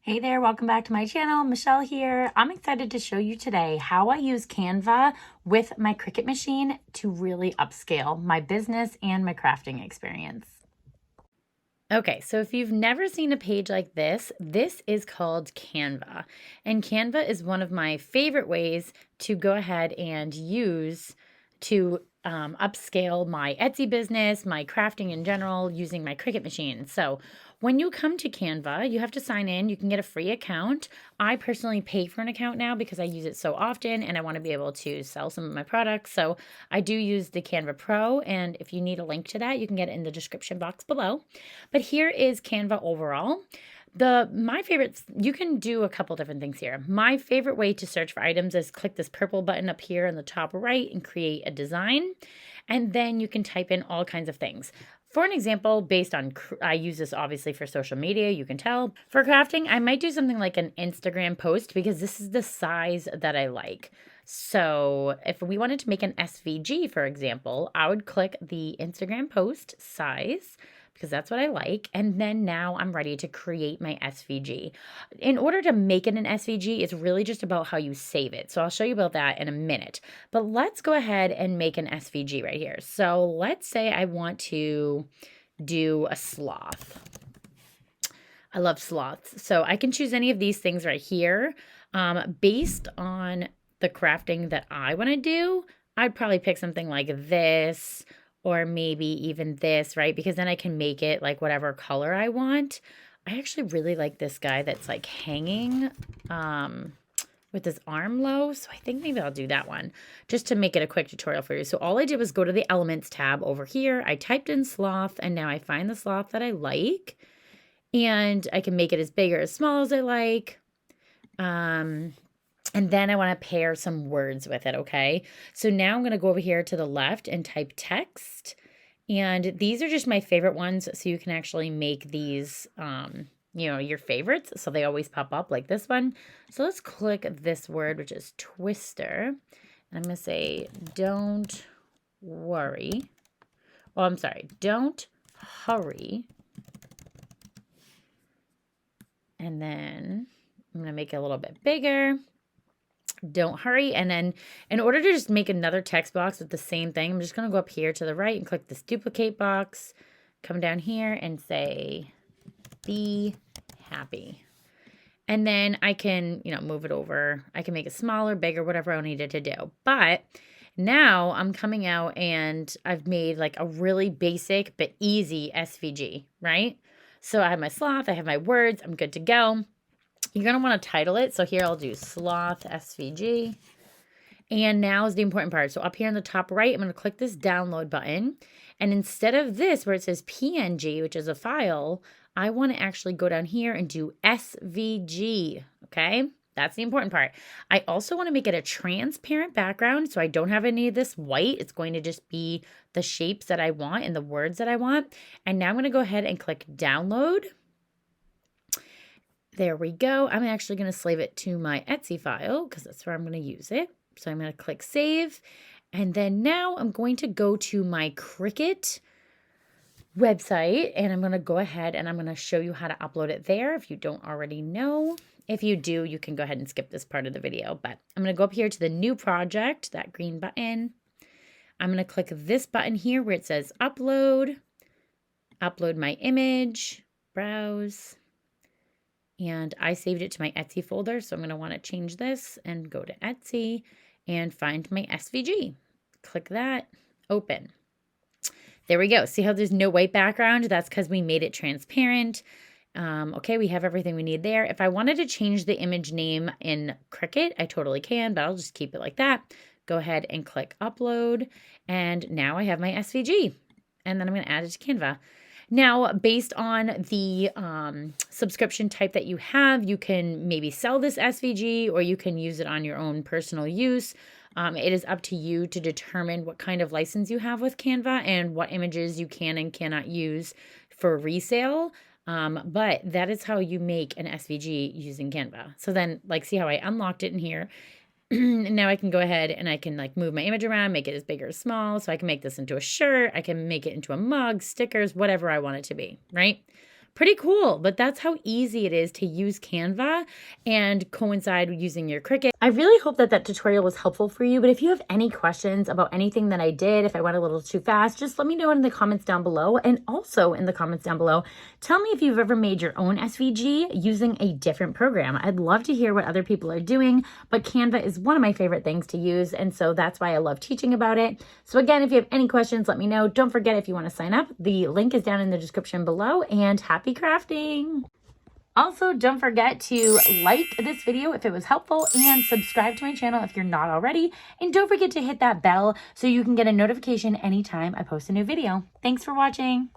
Hey there, welcome back to my channel. Michelle here. I'm excited to show you today how I use Canva with my Cricut machine to really upscale my business and my crafting experience. Okay, so if you've never seen a page like this is called Canva. And Canva is one of my favorite ways to go ahead and use to upscale my Etsy business, my crafting in general, using my Cricut machine. So when you come to Canva, you have to sign in. You can get a free account. I personally pay for an account now because I use it so often and I want to be able to sell some of my products. So I do use the Canva Pro, and if you need a link to that, you can get it in the description box below. But here is Canva overall. My favorites, you can do a couple different things here. My favorite way to search for items is click this purple button up here in the top right and create a design. And then you can type in all kinds of things. For an example, based on, I use this obviously for social media, you can tell. For crafting, I might do something like an Instagram post because this is the size that I like. So if we wanted to make an SVG, for example, I would click the Instagram post size, because that's what I like. And then now I'm ready to create my SVG. In order to make it an SVG, it's really just about how you save it. So I'll show you about that in a minute. But let's go ahead and make an SVG right here. So let's say I want to do a sloth. I love sloths. So I can choose any of these things right here. Based on the crafting that I want to do, I'd probably pick something like this, or maybe even this, right? Because then I can make it like whatever color I want. I actually really like this guy that's like hanging with his arm low. So I think maybe I'll do that one just to make it a quick tutorial for you. So all I did was go to the Elements tab over here. I typed in sloth, and now I find the sloth that I like. And I can make it as big or as small as I like. And then I want to pair some words with it, okay? So now I'm going to go over here to the left and type text. And these are just my favorite ones, so you can actually make these, your favorites. So they always pop up like this one. So let's click this word, which is twister. And I'm going to say, don't worry. Oh, I'm sorry. Don't hurry. And then I'm going to make it a little bit bigger. Don't hurry. And then in order to just make another text box with the same thing, I'm just going to go up here to the right and click this duplicate box, come down here and say, be happy. And then I can, move it over. I can make it smaller, bigger, whatever I needed to do. But now I'm coming out and I've made like a really basic but easy SVG, right? So I have my sloth, I have my words, I'm good to go. You're going to want to title it. So here I'll do sloth SVG. And now is the important part. So up here in the top right, I'm going to click this download button. And instead of this, where it says PNG, which is a file, I want to actually go down here and do SVG. Okay, that's the important part. I also want to make it a transparent background. So I don't have any of this white. It's going to just be the shapes that I want and the words that I want. And now I'm going to go ahead and click download. There we go. I'm actually going to save it to my Etsy file because that's where I'm going to use it. So I'm going to click save. And then now I'm going to go to my Cricut website and I'm going to go ahead and I'm going to show you how to upload it there if you don't already know. If you do, you can go ahead and skip this part of the video. But I'm going to go up here to the new project, that green button. I'm going to click this button here where it says upload my image, browse. And I saved it to my Etsy folder, so I'm going to want to change this and go to Etsy and find my SVG. Click that, open. There we go. See how there's no white background? That's because we made it transparent. Okay, we have everything we need there. If I wanted to change the image name in Cricut, I totally can, but I'll just keep it like that. Go ahead and click upload. And now I have my SVG. And then I'm going to add it to Canva. Now, based on the subscription type that you have, you can maybe sell this SVG or you can use it on your own personal use. It is up to you to determine what kind of license you have with Canva and what images you can and cannot use for resale. But that is how you make an SVG using Canva. So then, see how I unlocked it in here. And now I can go ahead and I can move my image around, make it as big or small. So I can make this into a shirt. I can make it into a mug, stickers, whatever I want it to be, right? Pretty cool, but that's how easy it is to use Canva and coincide with using your Cricut. I really hope that that tutorial was helpful for you, but if you have any questions about anything that I did, if I went a little too fast, just let me know in the comments down below. And also in the comments down below, tell me if you've ever made your own SVG using a different program. I'd love to hear what other people are doing, but Canva is one of my favorite things to use, and so that's why I love teaching about it. So again, if you have any questions, let me know. Don't forget, if you want to sign up, the link is down in the description below, and happy crafting! Also, don't forget to like this video if it was helpful and subscribe to my channel if you're not already. And don't forget to hit that bell so you can get a notification anytime I post a new video. Thanks for watching.